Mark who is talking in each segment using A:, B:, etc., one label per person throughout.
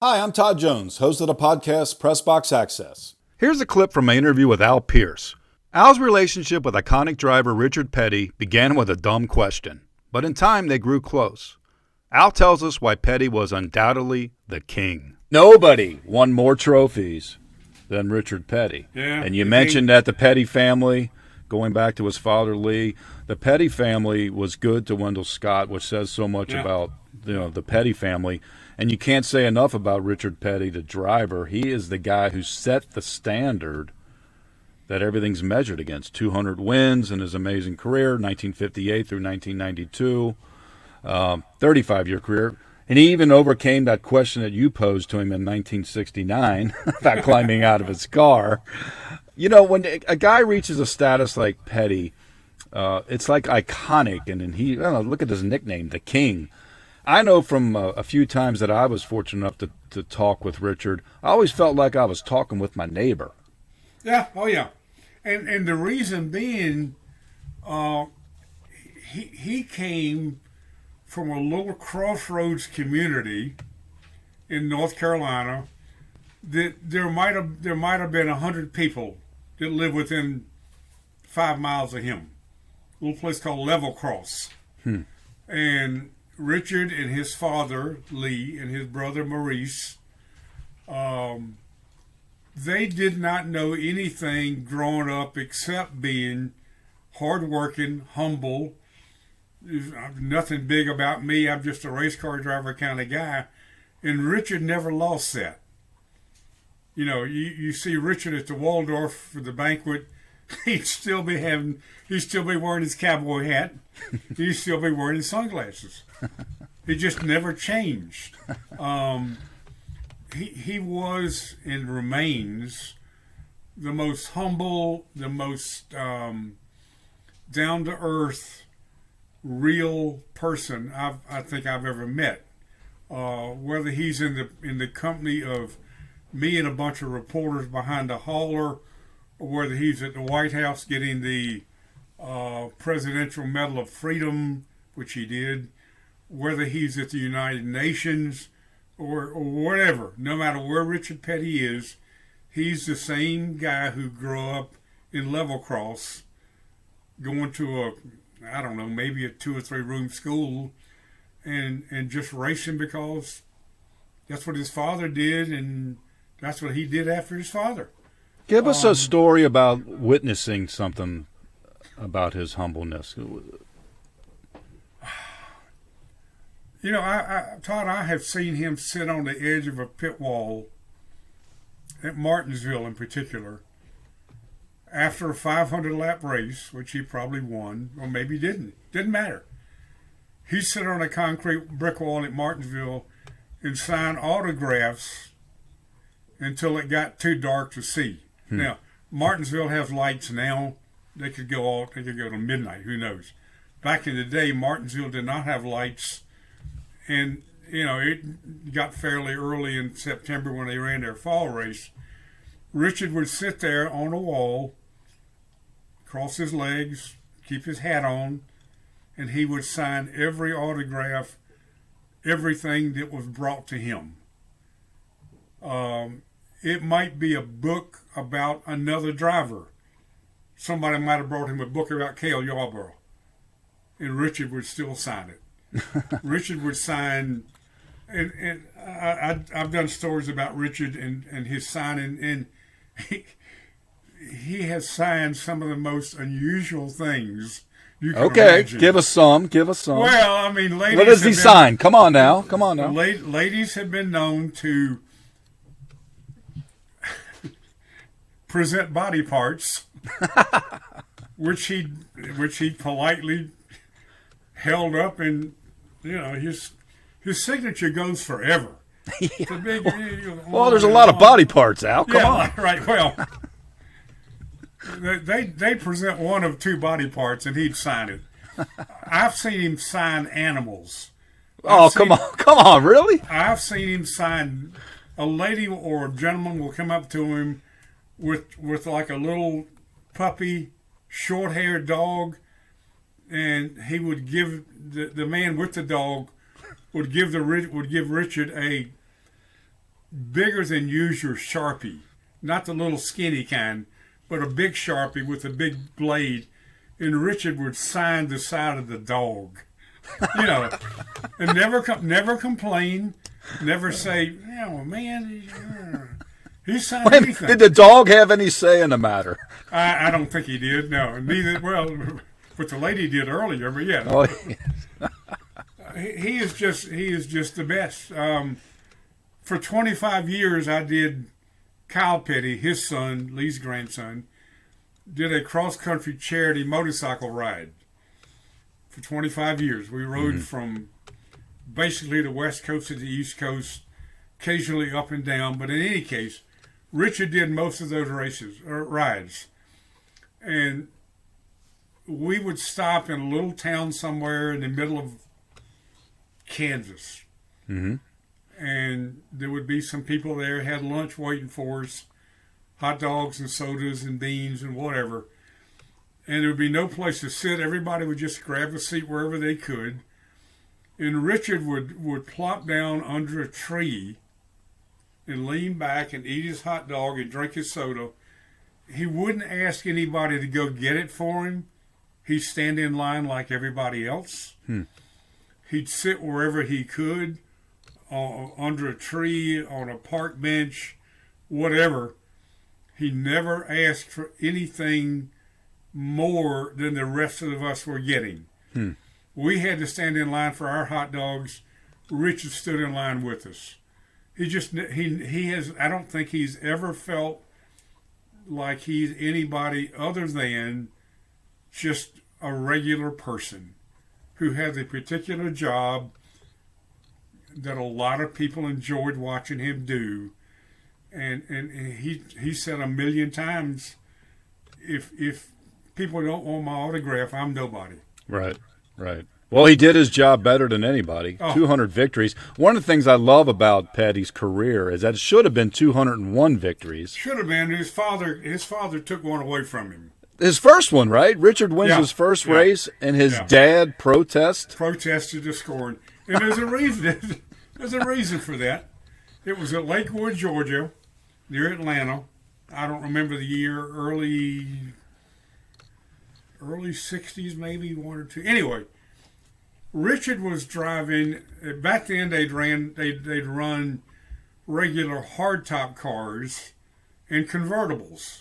A: Hi, I'm Todd Jones, host of the podcast Pressbox Access. Here's a clip from my interview with Al Pearce. Al's relationship with iconic driver Richard Petty began with a dumb question, but in time they grew close. Al tells us why Petty was undoubtedly the king. Nobody won more trophies than Richard Petty.
B: Yeah,
A: and you mentioned that the Petty family, going back to his father Lee, the Petty family was good to Wendell Scott, which says so much about the Petty family. And you can't say enough about Richard Petty, the driver. He is the guy who set the standard that everything's measured against. 200 wins in his amazing career, 1958 through 1992, 35-year career. And he even overcame that question that you posed to him in 1969 about climbing out of his car. You know, when a guy reaches a status like Petty, it's like iconic. And he, look at his nickname, the King. I know from a few times that I was fortunate enough to talk with Richard, I always felt like I was talking with my neighbor.
B: Yeah, oh yeah. And the reason being, he came from a little crossroads community in North Carolina that there might have been 100 people that lived within 5 miles of him. A little place called Level Cross. And Richard and his father, Lee, and his brother, Maurice, they did not know anything growing up except being hardworking, humble. Nothing big about me. I'm just a race car driver kind of guy. And Richard never lost that. You know, you see Richard at the Waldorf for the banquet, he'd still be wearing his cowboy hat. He'd still be wearing his sunglasses. It just never changed. He was and remains the most humble, the most down-to-earth, real person I think I've ever met. Whether he's in the company of me and a bunch of reporters behind a hauler, or whether he's at the White House getting the Presidential Medal of Freedom, which he did, whether he's at the United Nations or whatever, no matter where Richard Petty is, he's the same guy who grew up in Level Cross, going to maybe a 2 or 3 room school, and just racing because that's what his father did, and that's what he did after his father.
A: Give us a story about witnessing something about his humbleness.
B: You know, Todd, I have seen him sit on the edge of a pit wall at Martinsville in particular after a 500-lap race, which he probably won, or maybe didn't. Didn't matter. He'd sit on a concrete brick wall at Martinsville and sign autographs until it got too dark to see. Now, Martinsville has lights now. They could go to midnight. Who knows? Back in the day, Martinsville did not have lights. And, you know, it got fairly early in September when they ran their fall race. Richard would sit there on a wall, cross his legs, keep his hat on, and he would sign every autograph, everything that was brought to him. It might be a book about another driver. Somebody might have brought him a book about Cale Yarborough, and Richard would still sign it. Richard would sign, and I've done stories about Richard and his signing, and he has signed some of the most unusual things you can imagine.
A: Give us some.
B: Well, I mean, ladies.
A: What does he sign? Come on now.
B: Ladies have been known to present body parts, which he politely held up, and you know his signature goes forever. It's a big,
A: well, there's a lot of body parts, Al. Come on.
B: Right. Well, they present one of 2 body parts, and he'd sign it. I've seen him sign animals.
A: Come on, really?
B: I've seen him sign. A lady or a gentleman will come up to him with like a little puppy, short-haired dog, and he would give the man with the dog would give Richard bigger than usual Sharpie, not the little skinny kind, but a big Sharpie with a big blade, and Richard would sign the side of the dog, and never complain, never say, "Oh man, he signed anything."
A: Did the dog have any say in the matter?
B: I don't think he did. No, neither. Well, what the lady did earlier, but yeah.
A: Oh,
B: He is just the best. For 25 years, I did Kyle Petty, his son, Lee's grandson, did a cross-country charity motorcycle ride. For 25 years, we rode from basically the West Coast to the East Coast, occasionally up and down. But in any case, Richard did most of those rides. And we would stop in a little town somewhere in the middle of Kansas.
A: Mm-hmm.
B: And there would be some people there, had lunch waiting for us, hot dogs and sodas and beans and whatever. And there would be no place to sit. Everybody would just grab a seat wherever they could. And Richard would plop down under a tree and lean back and eat his hot dog and drink his soda. He wouldn't ask anybody to go get it for him. He'd stand in line like everybody else. He'd sit wherever he could, under a tree, on a park bench, whatever. He never asked for anything more than the rest of us were getting. We had to stand in line for our hot dogs. Richard stood in line with us. He has. I don't think he's ever felt like he's anybody other than just a regular person who had a particular job that a lot of people enjoyed watching him do. And he said a million times, if people don't want my autograph, I'm nobody.
A: Right. Well, he did his job better than anybody. 200 victories. One of the things I love about Petty's career is that it should have been 201 victories.
B: Should have been. His father took one away from him.
A: His first one, right? Richard wins his first race, and his dad protested the scoring. And there's a reason. There's a reason for that. It was at Lakewood, Georgia, near Atlanta. I don't remember the year. Early 60s, maybe, one or two. Anyway, Richard was driving. Back then, they'd run regular hardtop cars and convertibles.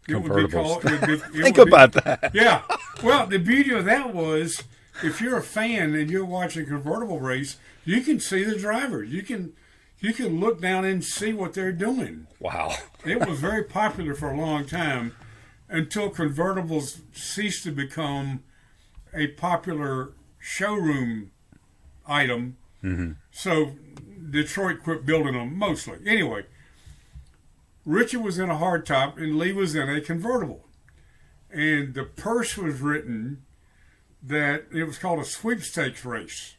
A: Think about that.
B: Yeah. Well, the beauty of that was, if you're a fan and you're watching a convertible race, you can see the drivers. You can look down and see what they're doing.
A: Wow.
B: It was very popular for a long time until convertibles ceased to become a popular showroom item.
A: Mm-hmm.
B: So Detroit quit building them mostly. Anyway, Richard was in a hardtop and Lee was in a convertible. And the Pearce was written that it was called a sweepstakes race.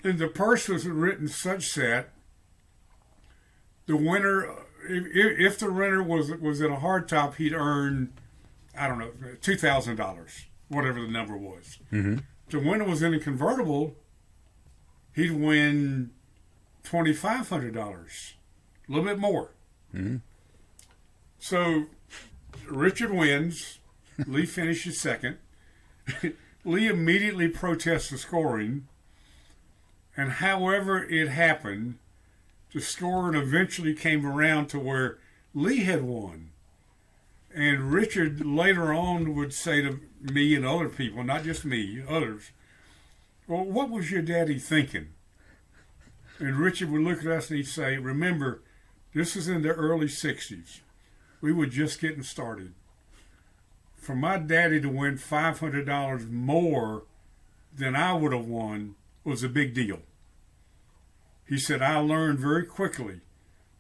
B: And the Pearce was written such that the winner, if the winner was in a hardtop, he'd earn, I don't know, $2,000, whatever the number was.
A: Mm-hmm.
B: If the winner was in a convertible, he'd win $2,500, a little bit more.
A: Mm-hmm.
B: So Richard wins. Lee finishes second. Lee immediately protests the scoring. And however it happened, the scoring eventually came around to where Lee had won. And Richard later on would say to me and other people, not just me, others, "Well, what was your daddy thinking?" And Richard would look at us and he'd say, "Remember, this was in the early 60s. We were just getting started. For my daddy to win $500 more than I would have won was a big deal." He said, "I learned very quickly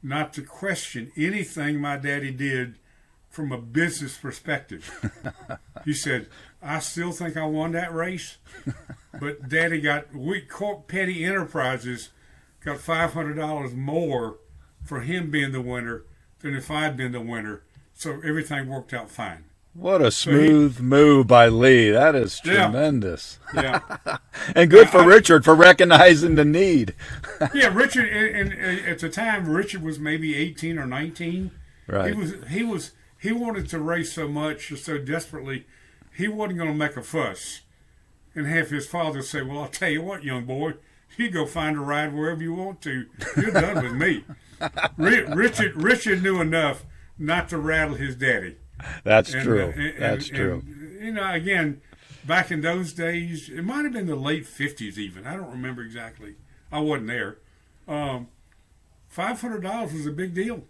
B: not to question anything my daddy did from a business perspective." He said, "I still think I won that race, but Daddy Petty Enterprises got $500 more for him being the winner than if I'd been the winner, so everything worked out fine."
A: What a smooth move by Lee. That is tremendous.
B: Yeah.
A: And good for Richard for recognizing the need.
B: Yeah, Richard, and at the time, Richard was maybe 18 or 19.
A: Right.
B: He wanted to race so much, so desperately, he wasn't going to make a fuss and have his father say, well, I'll tell you what, young boy, you go find a ride wherever you want to. You're done with me. Richard knew enough not to rattle his daddy.
A: That's true. That's true.
B: And, again, back in those days, it might have been the late 50s even. I don't remember exactly. I wasn't there. $500 was a big deal.